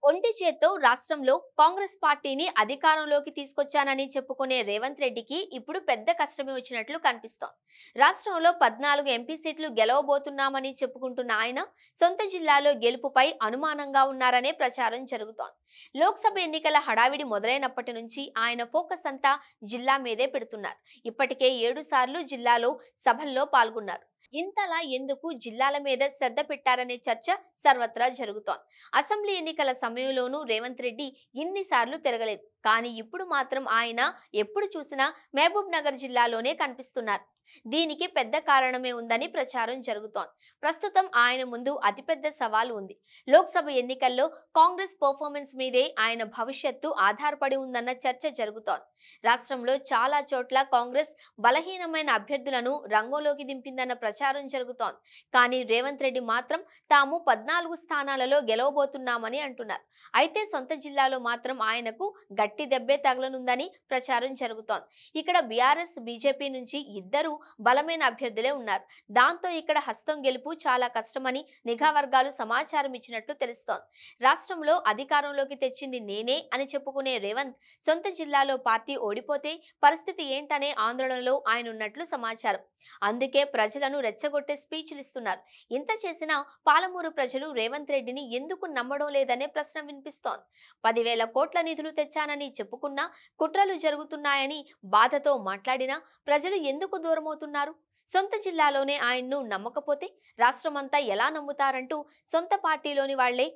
ఒంటి చేత్తో రాష్ట్రంలో కాంగ్రెస్ పార్టీని అధికారంలోకి తీసుకొచ్చానని చెప్పుకునే రేవంత్ రెడ్డికి ఇప్పుడు పెద్ద కష్టమే వచ్చినట్లు కనిపిస్తోంది. రాష్ట్రంలో 14 ఎంపీ సీట్లు గెలవబోతున్నామని చెప్పుకుంటున్న ఆయన సొంత జిల్లాలో గెలుపుపై అనుమానంగా ఉన్నారనే ప్రచారం జరుగుతోంది. లోక్సభ ఎన్నికల హడావిడి మొదలైనప్పటి నుంచి ఆయన ఫోకస్ అంతా జిల్లా మీదే పెడుతున్నారు. ఇప్పటికే 7 సార్లు జిల్లాలో సభల్లో పాల్గొన్నారు. ఇంతలా ఎందుకు జిల్లాల మీద శ్రద్ధ పెట్టారనే చర్చ సర్వత్రా జరుగుతోంది. అసెంబ్లీ ఎన్నికల సమయంలోనూ రేవంత్ రెడ్డి ఇన్నిసార్లు తిరగలేదు. కానీ ఇప్పుడు మాత్రం ఆయన ఎప్పుడు చూసినా మహబూబ్ నగర్ జిల్లాలోనే కనిపిస్తున్నారు. దీనికి పెద్ద కారణమే ఉందని ప్రచారం జరుగుతోంది. ప్రస్తుతం ఆయన ముందు అతిపెద్ద సవాల్ ఉంది. లోక్సభ ఎన్నికల్లో కాంగ్రెస్ పర్ఫార్మెన్స్ మీదే ఆయన భవిష్యత్తు ఆధారపడి ఉందన్న చర్చ జరుగుతోంది. రాష్ట్రంలో చాలా చోట్ల కాంగ్రెస్ బలహీనమైన అభ్యర్థులను రంగంలోకి దింపిందన్న ప్రచారం జరుగుతోంది. కానీ రేవంత్ రెడ్డి మాత్రం తాము 14 స్థానాలలో గెలవబోతున్నామని అంటున్నారు. అయితే సొంత జిల్లాలో మాత్రం ఆయనకు గట్టి దెబ్బే తగలనుందని ప్రచారం జరుగుతోంది. ఇక్కడ బీఆర్ఎస్, బీజేపీ నుంచి ఇద్దరు బలమైన అభ్యర్థులే ఉన్నారు. దాంతో ఇక్కడ హస్తం గెలుపు చాలా కష్టమని నిఘా వర్గాలు సమాచారం ఇచ్చినట్లు తెలుస్తోంది. రాష్ట్రంలో అధికారంలోకి తెచ్చింది నేనే అని చెప్పుకునే రేవంత్ సొంత జిల్లాలో పార్టీ ఓడిపోతే పరిస్థితి ఏంటనే ఆందోళనలో ఆయన ఉన్నట్లు సమాచారం. అందుకే ప్రజలను రెచ్చగొట్టే స్పీచ్లు ఇస్తున్నారు. ఇంత చేసినా పాలమూరు ప్రజలు రేవంత్ రెడ్డిని ఎందుకు నమ్మడం లేదనే ప్రశ్న వినిపిస్తోంది. 10,000 కోట్ల నిధులు తెచ్చానని చెప్పుకున్నా కుట్రలు జరుగుతున్నాయని బాధతో మాట్లాడినా ప్రజలు ఎందుకు దూరమవుతున్నారు? సొంత జిల్లాలోనే ఆయన్ను నమ్మకపోతే రాష్ట్రమంతా ఎలా నమ్ముతారంటూ సొంత పార్టీలోని వాళ్లే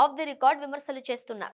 ఆఫ్ ది రికార్డ్ విమర్శలు చేస్తున్నారు.